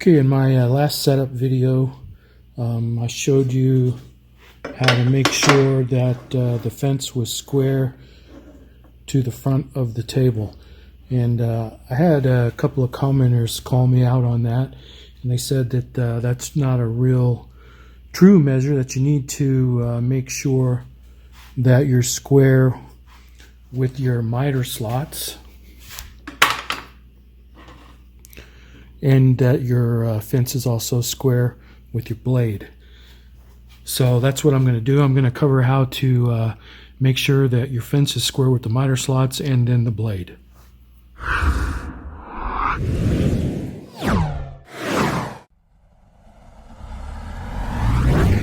Okay, in my last setup video, I showed you how to make sure that the fence was square to the front of the table. And I had a couple of commenters call me out on that, and they said that that's not a real true measure, that you need to make sure that you're square with your miter slots and that your fence is also square with your blade. So that's what I'm going to do. I'm going to cover how to make sure that your fence is square with the miter slots and then the blade.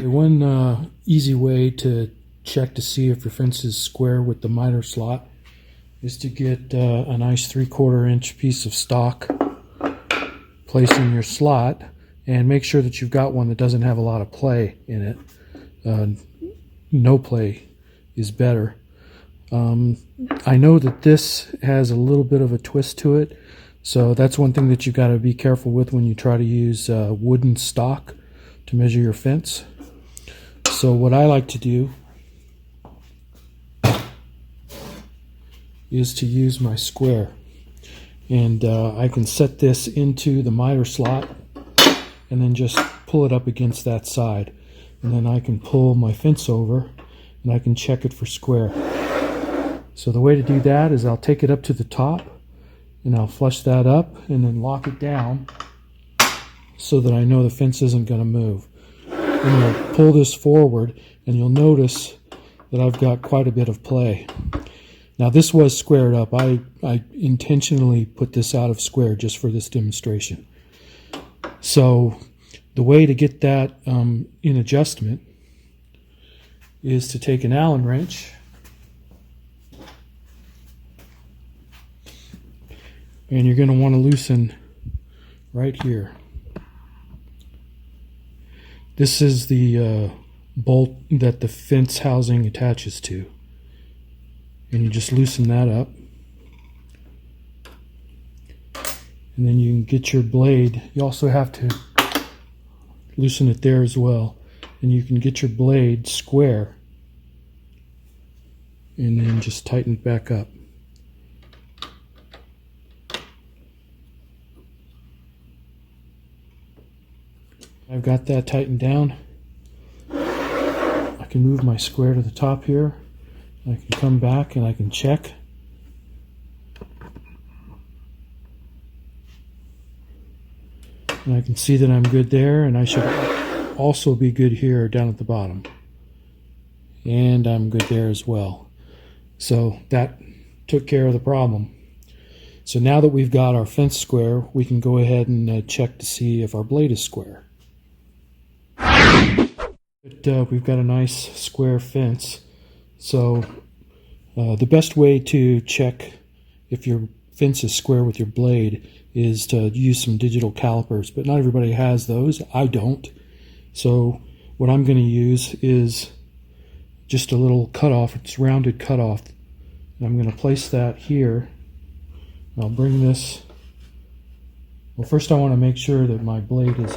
One easy way to check to see if your fence is square with the miter slot is to get a nice 3/4 inch piece of stock, place in your slot, and make sure that you've got one that doesn't have a lot of play in it. No play is better. I know that this has a little bit of a twist to it, so that's one thing that you've got to be careful with when you try to use wooden stock to measure your fence. So what I like to do is to use my square, and I can set this into the miter slot and then just pull it up against that side, and then I can pull my fence over and I can check it for square. So the way to do that is I'll take it up to the top and I'll flush that up and then lock it down so that I know the fence isn't going to move. And I'll pull this forward and you'll notice that I've got quite a bit of play. Now this was squared up. I intentionally put this out of square just for this demonstration. So the way to get that in adjustment is to take an Allen wrench and you're going to want to loosen right here. This is the bolt that the fence housing attaches to, and you just loosen that up, and then you can get your blade. You also have to loosen it there as well, and you can get your blade square and then just tighten it back up. I've got that tightened down. I can move my square to the top here. I can come back and I can check. And I can see that I'm good there, and I should also be good here down at the bottom. And I'm good there as well. So that took care of the problem. So now that we've got our fence square, we can go ahead and check to see if our blade is square. But we've got a nice square fence. So the best way to check if your fence is square with your blade is to use some digital calipers, but not everybody has those. I don't. So what I'm going to use is just a little cutoff. It's rounded cutoff. And I'm going to place that here. I'll bring this. Well, first I want to make sure that my blade is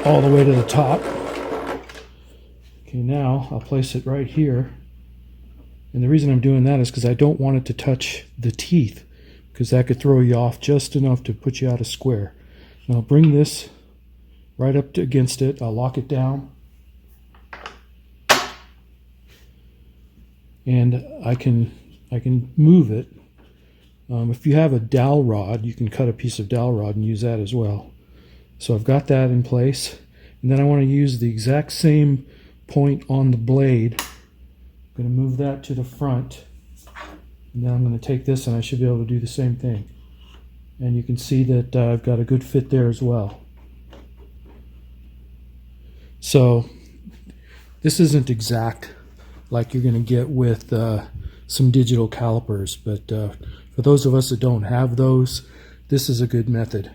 all the way to the top. Okay, now I'll place it right here. And the reason I'm doing that is because I don't want it to touch the teeth, because that could throw you off just enough to put you out of square. And I'll bring this right up against it. I'll lock it down. And I can move it. If you have a dowel rod, you can cut a piece of dowel rod and use that as well. So I've got that in place, and then I want to use the exact same point on the blade. I'm going to move that to the front, and then I'm going to take this and I should be able to do the same thing. And you can see that I've got a good fit there as well. So this isn't exact like you're going to get with some digital calipers, but for those of us that don't have those, this is a good method.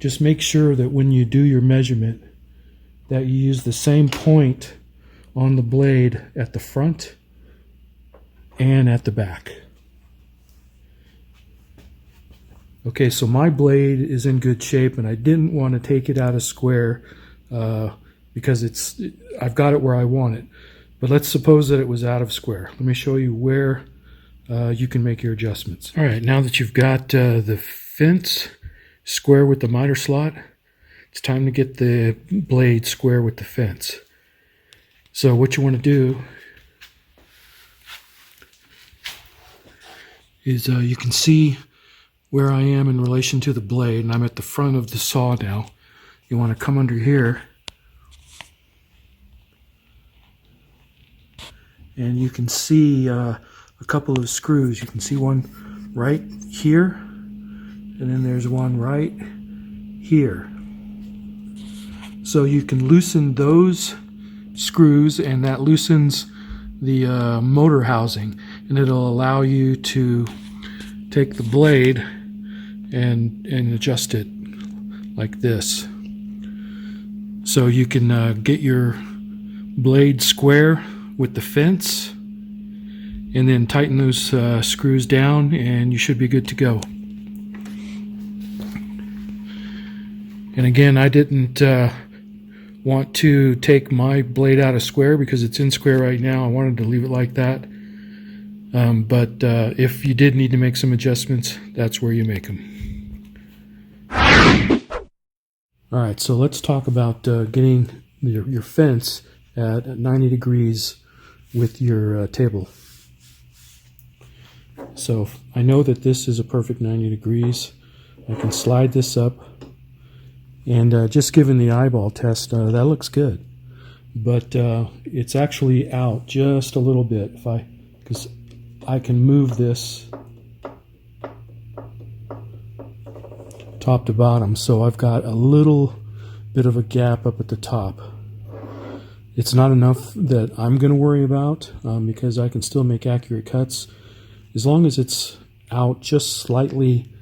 Just make sure that when you do your measurement that you use the same point on the blade at the front and at the back. Okay, so my blade is in good shape, and I didn't want to take it out of square because I've got it where I want it. But let's suppose that it was out of square. Let me show you where you can make your adjustments. All right, now that you've got the fence square with the miter slot, it's time to get the blade square with the fence. So what you want to do is you can see where I am in relation to the blade, and I'm at the front of the saw now. You want to come under here, and you can see a couple of screws. You can see one right here, and then there's one right here. So you can loosen those screws, and that loosens the motor housing, and it'll allow you to take the blade and adjust it like this. So you can get your blade square with the fence, and then tighten those screws down, and you should be good to go. And again, I didn't want to take my blade out of square because it's in square right now. I wanted to leave it like that. But if you did need to make some adjustments, that's where you make them. Alright, so let's talk about getting your fence at 90 degrees with your table. So I know that this is a perfect 90 degrees. I can slide this up, and just given the eyeball test, that looks good. But it's actually out just a little bit because I can move this top to bottom, so I've got a little bit of a gap up at the top. It's not enough that I'm going to worry about because I can still make accurate cuts as long as it's out just slightly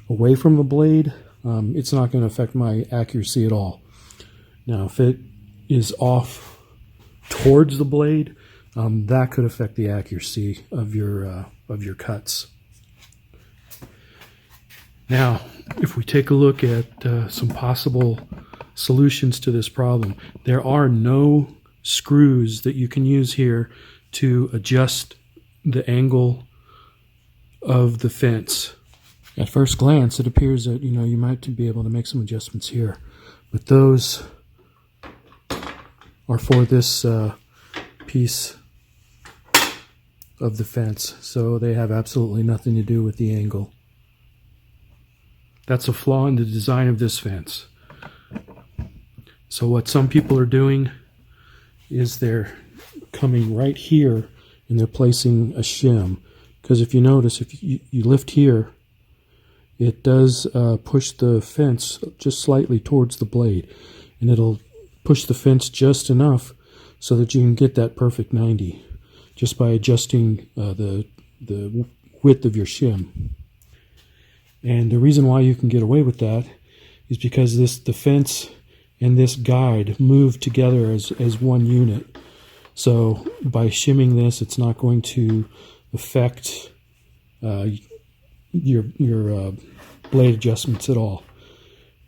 away from the blade. It's not going to affect my accuracy at all. Now, if it is off towards the blade, that could affect the accuracy of your cuts. Now, if we take a look at some possible solutions to this problem, there are no screws that you can use here to adjust the angle of the fence. At first glance, it appears that you might be able to make some adjustments here, but those are for this piece of the fence, so they have absolutely nothing to do with the angle. That's a flaw in the design of this fence. So what some people are doing is they're coming right here and they're placing a shim, because if you notice, if you lift here, it does push the fence just slightly towards the blade, and it'll push the fence just enough so that you can get that perfect 90 just by adjusting the width of your shim. And the reason why you can get away with that is because the fence and this guide move together as one unit. So by shimming this, it's not going to affect your blade adjustments at all.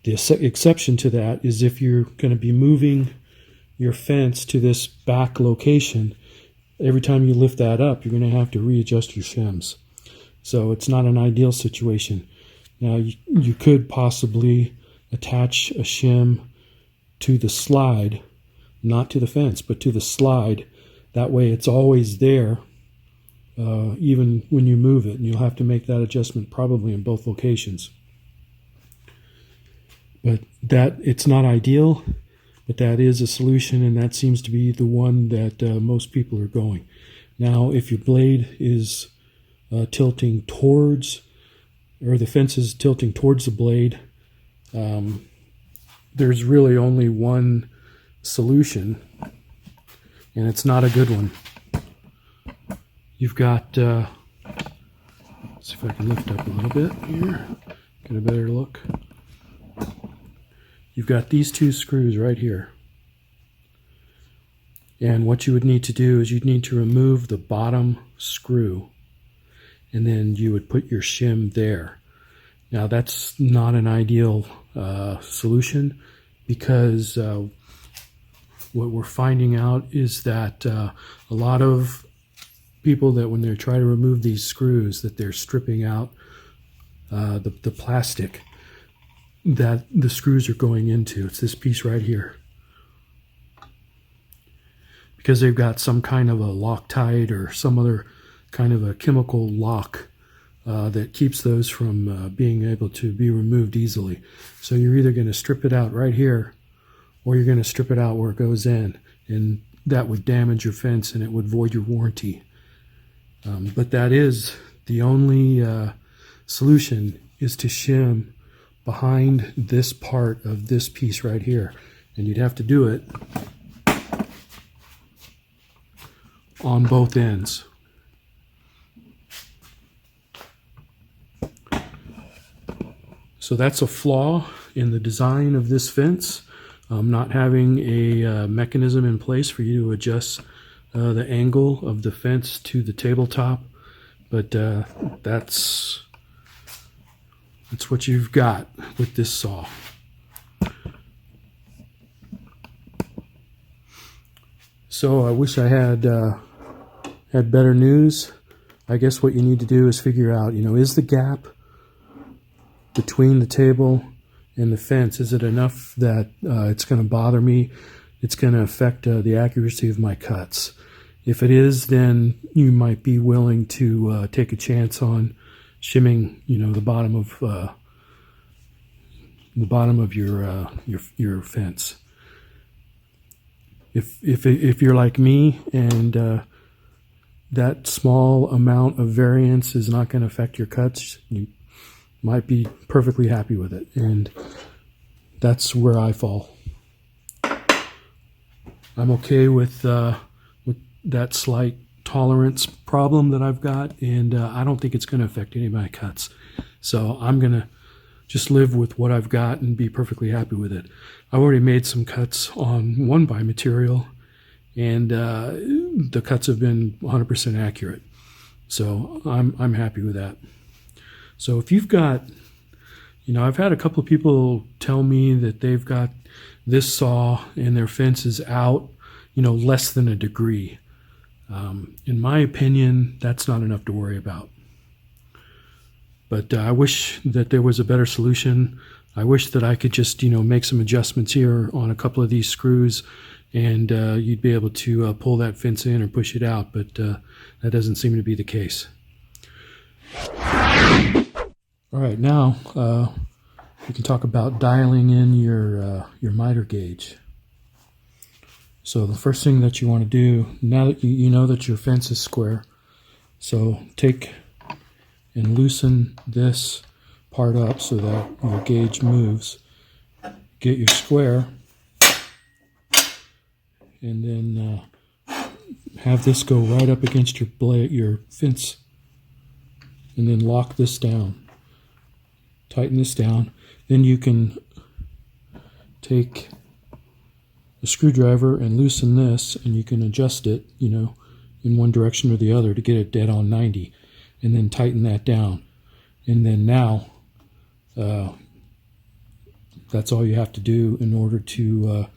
The exception to that is if you're going to be moving your fence to this back location, every time you lift that up, you're going to have to readjust your shims. So it's not an ideal situation. Now, you could possibly attach a shim to the slide, not to the fence, but to the slide. That way it's always there, even when you move it, and you'll have to make that adjustment probably in both locations. But it's not ideal, but that is a solution, and that seems to be the one that most people are going. Now, if your blade is tilting towards, or the fence is tilting towards the blade, there's really only one solution, and it's not a good one. You've got, let's see if I can lift up a little bit here, get a better look. You've got these two screws right here. And what you would need to do is you'd need to remove the bottom screw, and then you would put your shim there. Now that's not an ideal solution, because what we're finding out is that a lot of people, that when they try to remove these screws, that they're stripping out the plastic that the screws are going into. It's this piece right here, because they've got some kind of a Loctite or some other kind of a chemical lock that keeps those from being able to be removed easily. So you're either going to strip it out right here, or you're going to strip it out where it goes in, and that would damage your fence and it would void your warranty. But that is the only solution, is to shim behind this part of this piece right here, and you'd have to do it on both ends. So that's a flaw in the design of this fence, not having a mechanism in place for you to adjust the angle of the fence to the tabletop. But that's what you've got with this saw. So I wish I had better news. I guess what you need to do is figure out, is the gap between the table and the fence, is it enough that it's going to bother me? It's going to affect the accuracy of my cuts. If it is, then you might be willing to take a chance on shimming, the bottom of your fence. If you're like me and that small amount of variance is not going to affect your cuts, you might be perfectly happy with it, and that's where I fall. I'm okay with that slight tolerance problem that I've got, and I don't think it's going to affect any of my cuts. So I'm going to just live with what I've got and be perfectly happy with it. I've already made some cuts on 1x material, and the cuts have been 100% accurate. So I'm happy with that. So if you've got, I've had a couple of people tell me that they've got this saw and their fence is out, less than a degree. In my opinion, that's not enough to worry about. But I wish that there was a better solution. I wish that I could just, make some adjustments here on a couple of these screws, and you'd be able to pull that fence in or push it out, but that doesn't seem to be the case. All right, now we can talk about dialing in your miter gauge. So the first thing that you want to do, now that you know that your fence is square, so take and loosen this part up so that your gauge moves. Get your square, and then have this go right up against your fence, and then lock this down. Tighten this down. Then you can take a screwdriver and loosen this, and you can adjust it, in one direction or the other to get it dead on 90, and then tighten that down. And then now, that's all you have to do in order to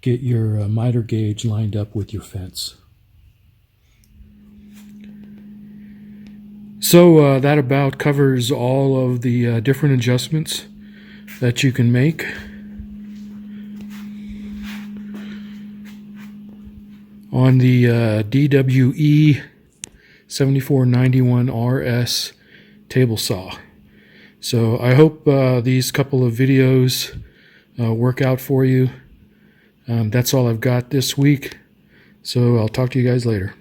get your miter gauge lined up with your fence. So that about covers all of the different adjustments that you can make. On the DWE7491RS table saw. So I hope these couple of videos work out for you. That's all I've got this week. So I'll talk to you guys later.